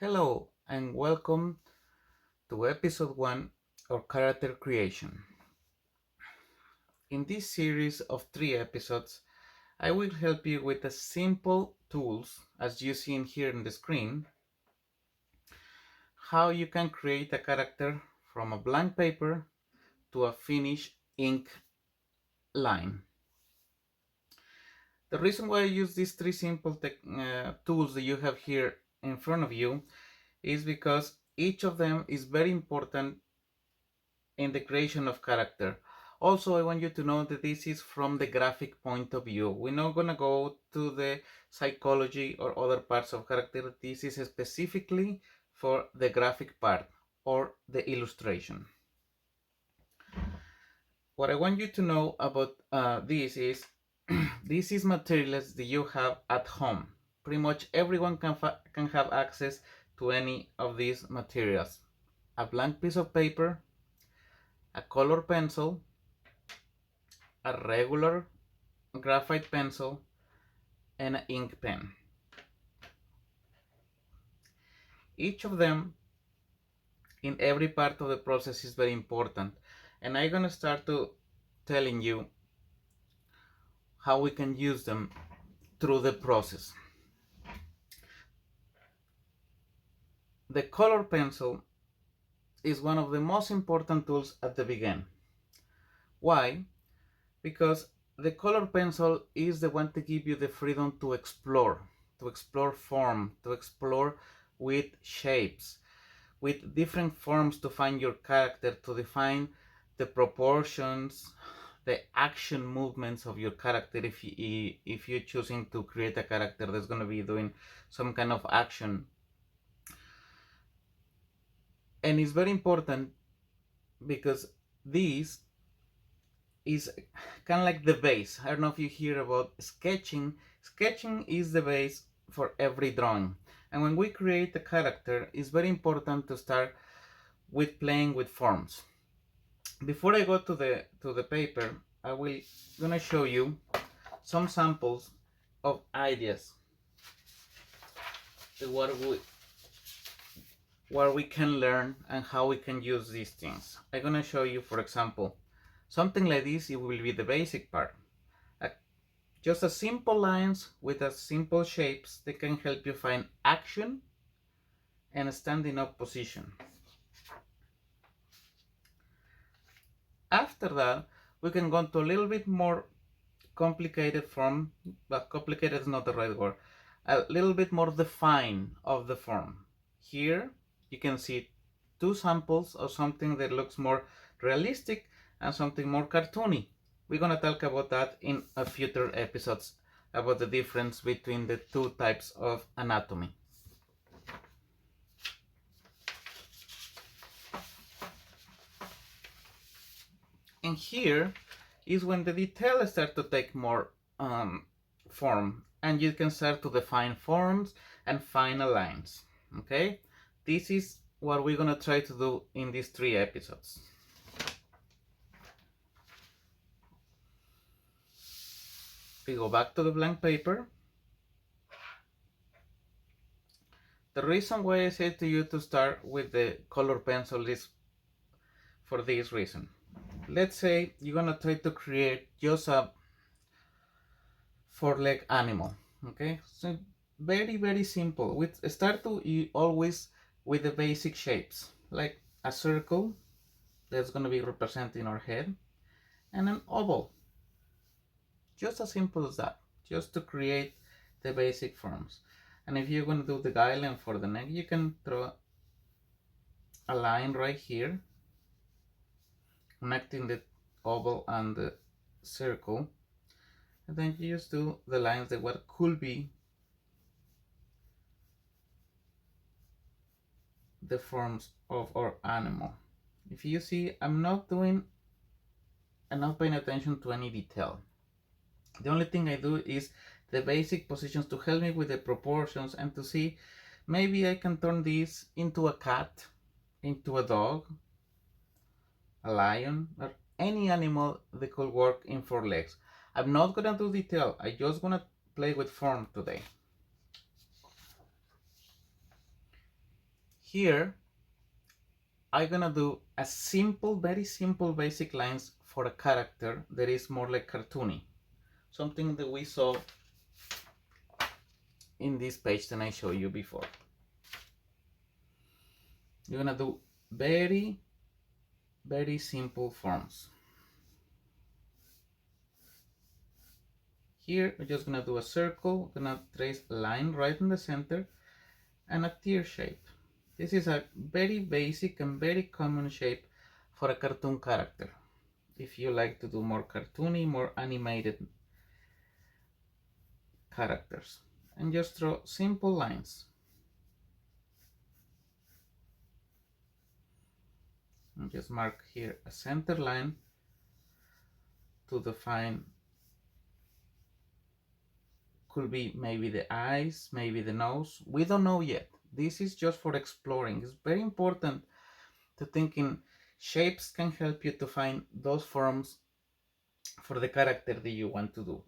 Hello and welcome to episode 1 of Character Creation. In this series of 3 episodes, I will help you with the simple tools, as you see in here on the screen, how you can create a character from a blank paper to a finished ink line. The reason why I use these 3 simple tools that you have here in front of you is because each of them is very important in the creation of character. Also, I want you to know that this is from the graphic point of view. We're not gonna go to the psychology or other parts of character. This is specifically for the graphic part or the illustration. What I want you to know about this is this is materials that you have at home. Pretty much everyone can have access to any of these materials. A blank piece of paper, a color pencil, a regular graphite pencil, and an ink pen. Each of them in every part of the process is very important, and I'm gonna start to telling you how we can use them through the process. The color pencil is one of the most important tools at the beginning. Why? Because the color pencil is the one to give you the freedom to explore form, to explore with shapes, with different forms to find your character, to define the proportions, the action movements of your character. If you're choosing to create a character that's going to be doing some kind of action. And it's very important because this is kind of like the base. I don't know if you hear about sketching. Sketching is the base for every drawing. And when we create a character, it's very important to start with playing with forms. Before I go to the paper, I will gonna show you some samples of ideas what we can learn and how we can use these things. I'm gonna show you, for example, something like this. It will be the basic part. Just a simple lines with a simple shapes that can help you find action and standing up position. After that, we can go into a little bit more complicated form, but complicated is not the right word. A little bit more defined of the form. Here you can see 2 samples of something that looks more realistic and something more cartoony. We're gonna talk about that in a future episodes, about the difference between the 2 types of anatomy. And here is when the details start to take more form, and you can start to define forms and final lines. Okay, this is what we're gonna try to do in these 3 episodes. We go back to the blank paper. The reason why I said to you to start with the color pencil is for this reason. Let's say you're gonna try to create just a 4-leg animal. Okay, so very simple. We start to always with the basic shapes, like a circle that's gonna be representing our head, and an oval. Just as simple as that, just to create the basic forms. And if you're going to do the guideline for the neck, you can draw a line right here connecting the oval and the circle, and then you just do the lines that what could be the forms of our animal. If you see, I'm not paying attention to any detail. The only thing I do is the basic positions to help me with the proportions and to see maybe I can turn this into a cat, into a dog, a lion, or any animal that could work in 4 legs. I'm not gonna do detail, I just gonna play with form today. Here I'm gonna do a simple, very simple basic lines for a character that is more like cartoony. Something that we saw in this page that I showed you before. You're gonna do very, very simple forms. Here we're just gonna do a circle, gonna trace a line right in the center and a tear shape. This is a very basic and very common shape for a cartoon character. If you like to do more cartoony, more animated characters, and just draw simple lines. And just mark here a center line to define, could be maybe the eyes, maybe the nose. We don't know yet. This is just for exploring. It's very important to think in shapes can help you to find those forms for the character that you want to do.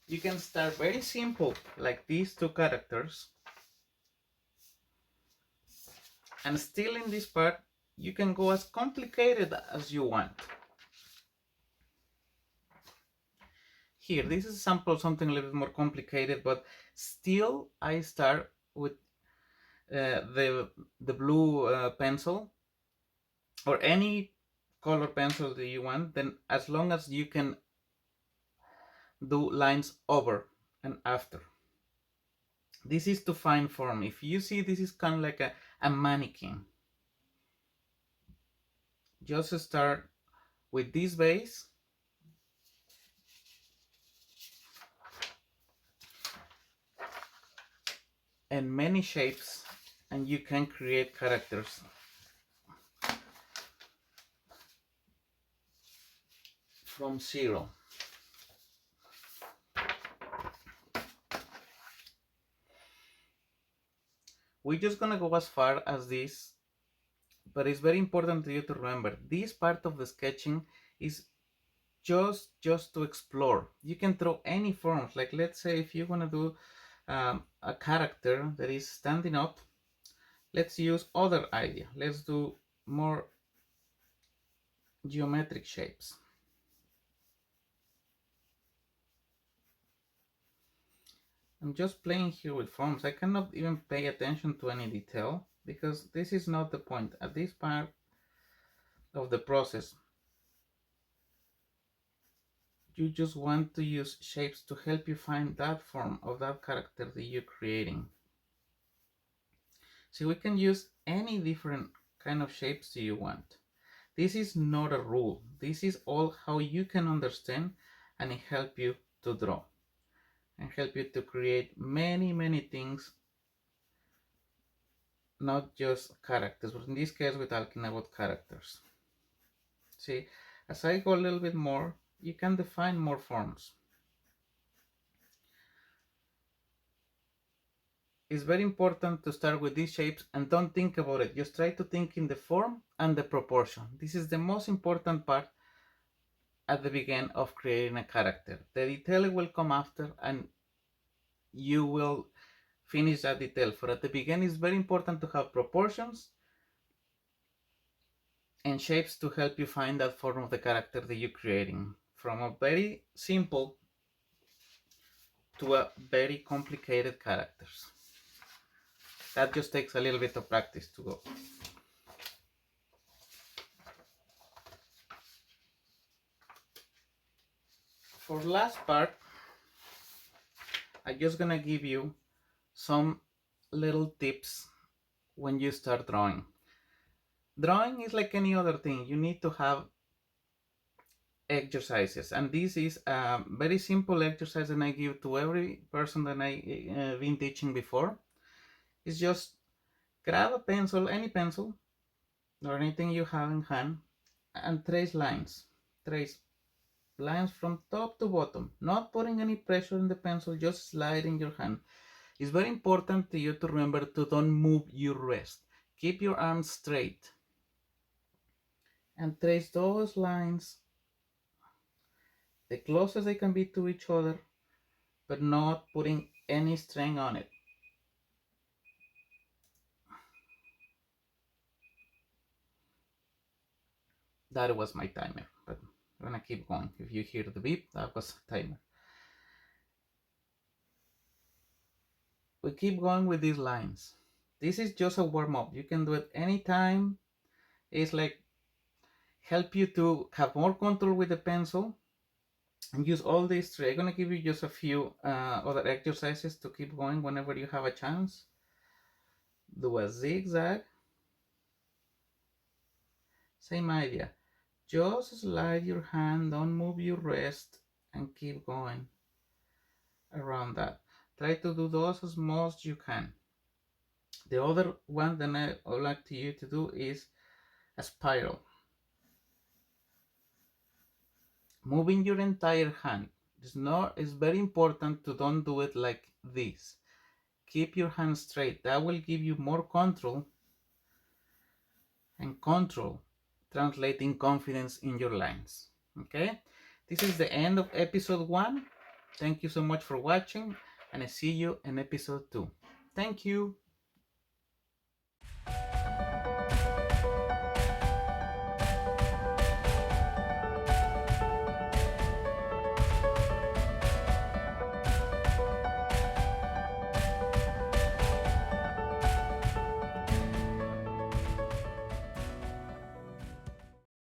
You can start very simple, like these two characters, and still in this part you can go as complicated as you want. Here, this is a sample, something a little bit more complicated, but still I start with the blue pencil or any color pencil that you want, then as long as you can do lines over and after. This is to find form. If you see, this is kind of like a mannequin. Just start with this base and many shapes, and you can create characters from zero. We're just gonna go as far as this, but it's very important to you to remember this part of the sketching is just to explore. You can throw any forms, like let's say if you want to do a character that is standing up, let's use other idea. Let's do more geometric shapes. I'm just playing here with forms. I cannot even pay attention to any detail because this is not the point. At this part of the process, you just want to use shapes to help you find that form of that character that you're creating. So we can use any different kind of shapes that you want. This is not a rule. This is all how you can understand and it help you to draw and help you to create many things, not just characters, but in this case we're talking about characters. See, as I go a little bit more, you can define more forms. It's very important to start with these shapes and don't think about it. Just try to think in the form and the proportion. This is the most important part at the beginning of creating a character. The detailing will come after and you will finish that detail. For at the beginning, it's very important to have proportions and shapes to help you find that form of the character that you're creating. From a very simple to a very complicated characters. That just takes a little bit of practice to go. For last part, I'm just gonna give you some little tips when you start drawing. Drawing is like any other thing. You need to have exercises, and this is a very simple exercise that I give to every person that I've been teaching before. It's just grab a pencil, any pencil or anything you have in hand, and trace lines. Trace lines from top to bottom, not putting any pressure in the pencil, just sliding your hand. It's very important to you to remember to don't move your wrist. Keep your arms straight and trace those lines the closest they can be to each other, but not putting any strain on it. That was my timer, but I'm gonna keep going. If you hear the beep, that was a timer. We keep going with these lines. This is just a warm-up. You can do it anytime. It's like help you to have more control with the pencil and use all these three. I'm gonna give you just a few other exercises to keep going whenever you have a chance. Do a zigzag. Same idea. Just slide your hand, don't move your wrist, and keep going around that. Try to do those as most you can. The other one that I would like you to do is a spiral. Moving your entire hand. It's very important to don't do it like this. Keep your hand straight. That will give you more control, and control translating confidence in your lines. Okay, this is the end of episode 1. Thank you so much for watching, and I see you in episode 2. Thank you.